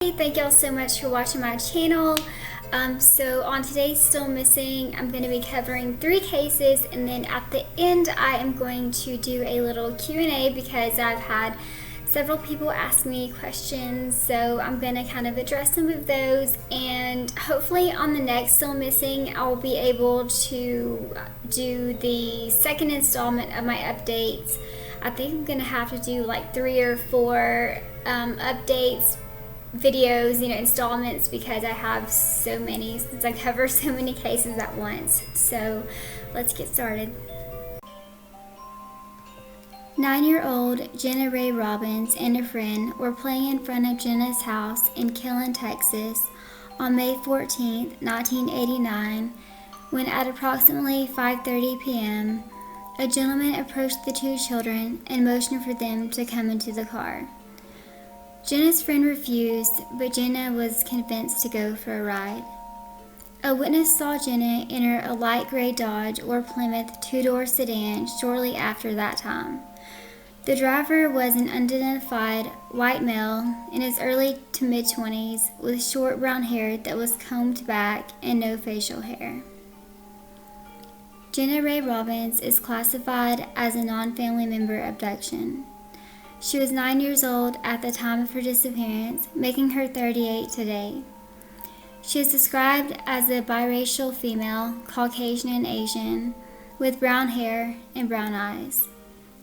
Hey, thank y'all so much for watching my channel. So on today's Still Missing, I'm going to be covering 3 cases, and then at the end I am going to do a little Q&A because I've had several people ask me questions, so I'm going to kind of address some of those, and hopefully on the next Still Missing I'll be able to do the second installment of my updates. I think I'm going to have to do like 3 or 4 updates videos, installments, because I have so many, since I cover so many cases at once. So let's get started. 9-year-old Jenna Ray Robbins and a friend were playing in front of Jenna's house in Killeen, Texas on May 14, 1989, when at approximately 5:30 p.m. a gentleman approached the 2 children and motioned for them to come into the car. Jenna's friend refused, but Jenna was convinced to go for a ride. A witness saw Jenna enter a light gray Dodge or Plymouth 2-door sedan shortly after that time. The driver was an unidentified white male in his early to mid-20s with short brown hair that was combed back and no facial hair. Jenna Ray Robbins is classified as a non-family member abduction. She was 9 years old at the time of her disappearance, making her 38 today. She is described as a biracial female, Caucasian and Asian, with brown hair and brown eyes.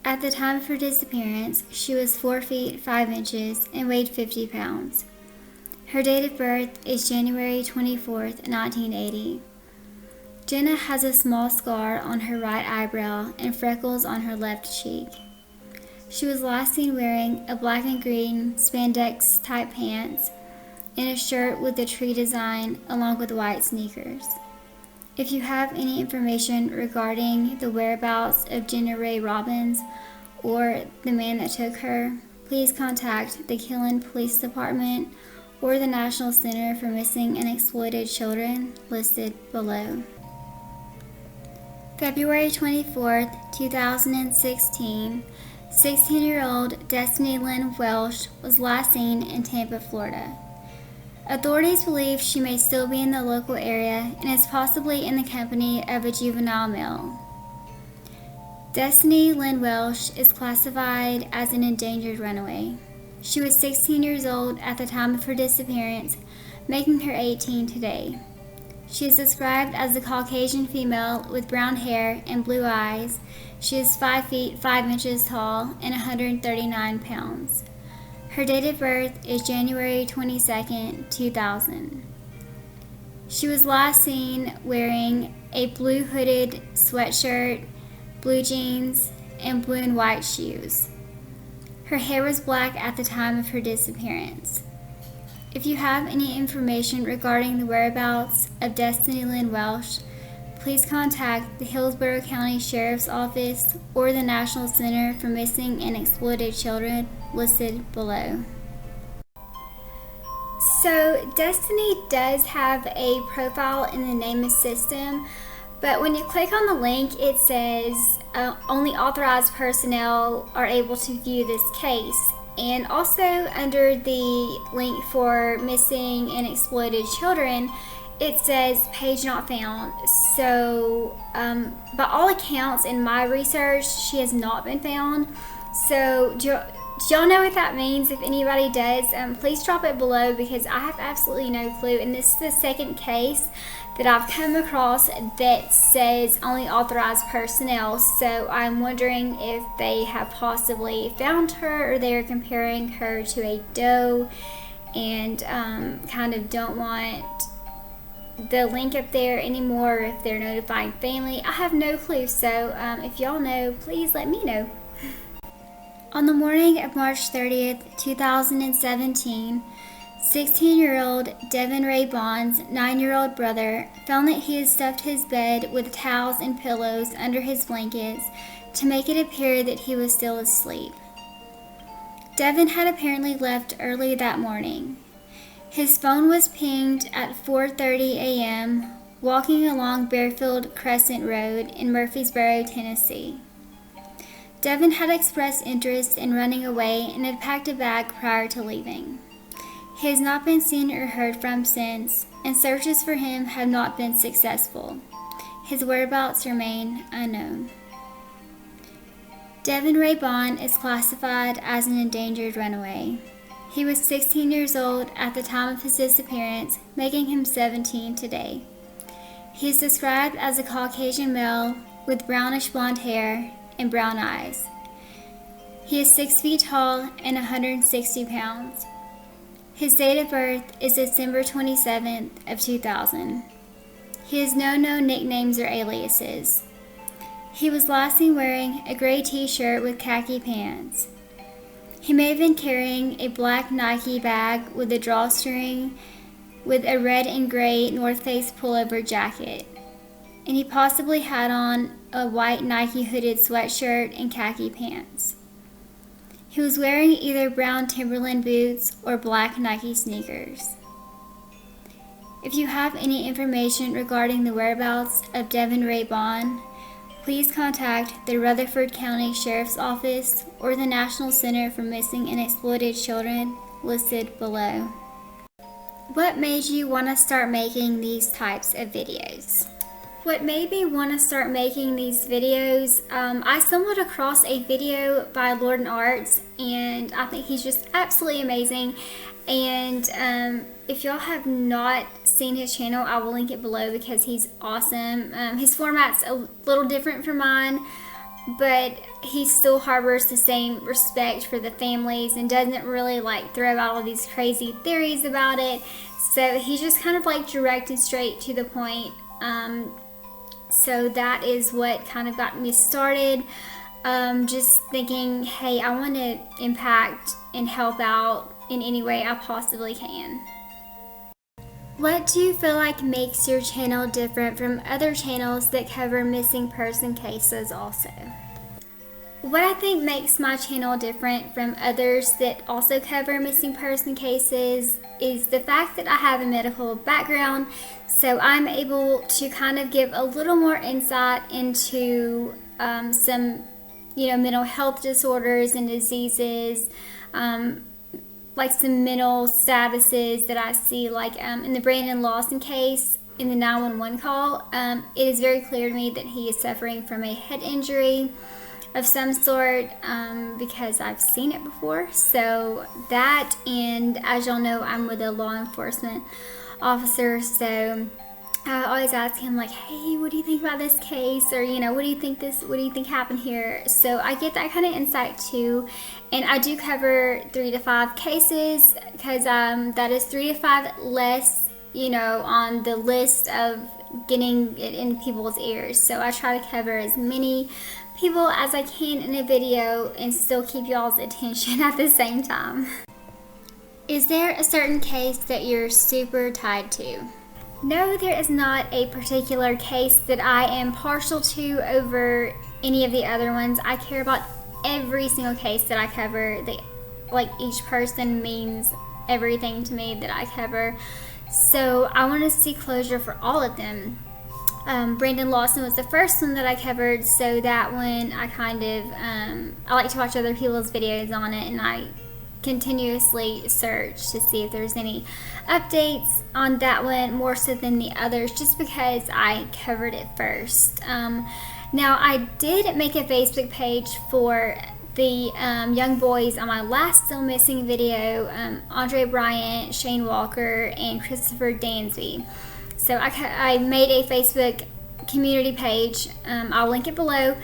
At the time of her disappearance, she was 4 feet 5 inches and weighed 50 pounds. Her date of birth is January 24th, 1980. Jenna has a small scar on her right eyebrow and freckles on her left cheek. She was last seen wearing a black and green spandex type pants and a shirt with a tree design along with white sneakers. If you have any information regarding the whereabouts of Jenna Ray Robbins or the man that took her, please contact the Killeen Police Department or the National Center for Missing and Exploited Children listed below. February 24th, 2016, 16-year-old Destiny Lynn Welsh was last seen in Tampa, Florida. Authorities believe she may still be in the local area and is possibly in the company of a juvenile male. Destiny Lynn Welsh is classified as an endangered runaway. She was 16 years old at the time of her disappearance, making her 18 today. She is described as a Caucasian female with brown hair and blue eyes. She is 5 feet 5 inches tall and 139 pounds. Her date of birth is January 22nd, 2000. She was last seen wearing a blue hooded sweatshirt, blue jeans, and blue and white shoes. Her hair was black at the time of her disappearance. If you have any information regarding the whereabouts of Destiny Lynn Welsh, please contact the Hillsborough County Sheriff's Office or the National Center for Missing and Exploited Children listed below. So Destiny does have a profile in the NamUs system, but when you click on the link, it says only authorized personnel are able to view this case. And also under the link for missing and exploited children, it says page not found. So by all accounts in my research, she has not been found. So do y'all know what that means? If anybody does, please drop it below, because I have absolutely no clue. And this is the second case that I've come across that says only authorized personnel. So I'm wondering if they have possibly found her, or they're comparing her to a doe and kind of don't want the link up there anymore, if they're notifying family. I have no clue. So if y'all know, please let me know. On the morning of March 30th, 2017, 16-year-old Devin Ray Bond's 9-year-old brother found that he had stuffed his bed with towels and pillows under his blankets to make it appear that he was still asleep. Devin had apparently left early that morning. His phone was pinged at 4:30 a.m. walking along Bearfield Crescent Road in Murfreesboro, Tennessee. Devin had expressed interest in running away and had packed a bag prior to leaving. He has not been seen or heard from since, and searches for him have not been successful. His whereabouts remain unknown. Devin Ray Bond is classified as an endangered runaway. He was 16 years old at the time of his disappearance, making him 17 today. He is described as a Caucasian male with brownish blonde hair and brown eyes. He is 6 feet tall and 160 pounds. His date of birth is December 27th of 2000. He has no known nicknames or aliases. He was last seen wearing a gray t-shirt with khaki pants. He may have been carrying a black Nike bag with a drawstring with a red and gray North Face pullover jacket, and he possibly had on a white Nike hooded sweatshirt and khaki pants. He was wearing either brown Timberland boots or black Nike sneakers. If you have any information regarding the whereabouts of Devin Ray Bond, please contact the Rutherford County Sheriff's Office or the National Center for Missing and Exploited Children listed below. What made you want to start making these types of videos? What made me want to start making these videos, I stumbled across a video by Lord Arts, and I think he's just absolutely amazing. And if y'all have not seen his channel, I will link it below because he's awesome. His format's a little different from mine, but he still harbors the same respect for the families and doesn't really like throw out all these crazy theories about it. So he's just kind of like direct and straight to the point. So that is what kind of got me started. Just thinking, hey, I want to impact and help out in any way I possibly can. What do you feel like makes your channel different from other channels that cover missing person cases also? What I think makes my channel different from others that also cover missing person cases is the fact that I have a medical background, so I'm able to kind of give a little more insight into some mental health disorders and diseases, like some mental statuses that I see, like in the Brandon Lawson case in the 911 call. It is very clear to me that he is suffering from a head injury of some sort, because I've seen it before. So that, and as y'all know, I'm with a law enforcement officer, so I always ask him like, hey, what do you think about this case? Or, what do you think happened here? So I get that kind of insight too. And I do cover 3 to 5 cases because that is 3 to 5 less, on the list of getting it in people's ears. So I try to cover as many people as I can in a video and still keep y'all's attention at the same time. Is there a certain case that you're super tied to? No, there is not a particular case that I am partial to over any of the other ones. I care about every single case that I cover. Each person means everything to me that I cover. So I want to see closure for all of them. Brandon Lawson was the first one that I covered, so that one I kind of, I like to watch other people's videos on it, and I continuously search to see if there's any updates on that one more so than the others, just because I covered it first. Now I did make a Facebook page for the young boys on my last still missing video, Andre Bryant, Shane Walker, and Christopher Dansby. So I made a Facebook community page. I'll link it below,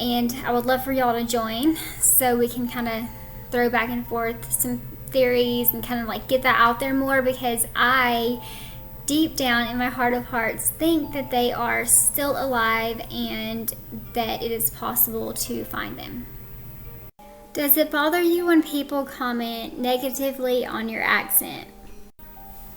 and I would love for y'all to join so we can kind of throw back and forth some theories and kind of like get that out there more, because I, deep down in my heart of hearts, think that they are still alive and that it is possible to find them. Does it bother you when people comment negatively on your accent?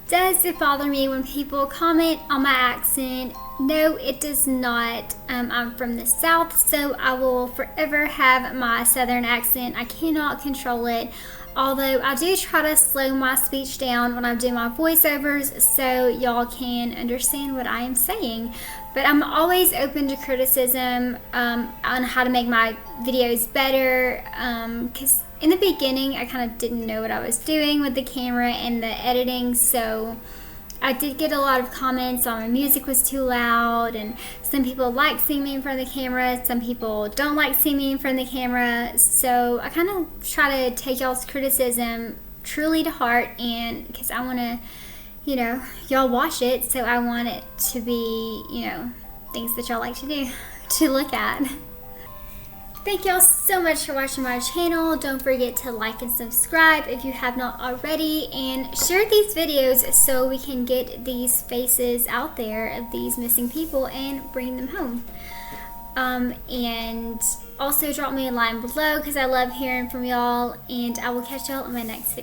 Does it bother me when people comment on my accent? No, it does not. I'm from the South, so I will forever have my Southern accent. I cannot control it, although I do try to slow my speech down when I'm doing my voiceovers so y'all can understand what I am saying. But I'm always open to criticism on how to make my videos better, because in the beginning, I kind of didn't know what I was doing with the camera and the editing, so I did get a lot of comments on my music was too loud, and some people like seeing me in front of the camera, some people don't like seeing me in front of the camera. So I kind of try to take y'all's criticism truly to heart, and because I want to, you know, y'all watch it, so I want it to be, you know, things that y'all like to do, to look at. Thank y'all so much for watching my channel. Don't forget to like and subscribe if you have not already, and share these videos so we can get these faces out there of these missing people and bring them home. And also drop me a line below because I love hearing from y'all, and I will catch y'all in my next video.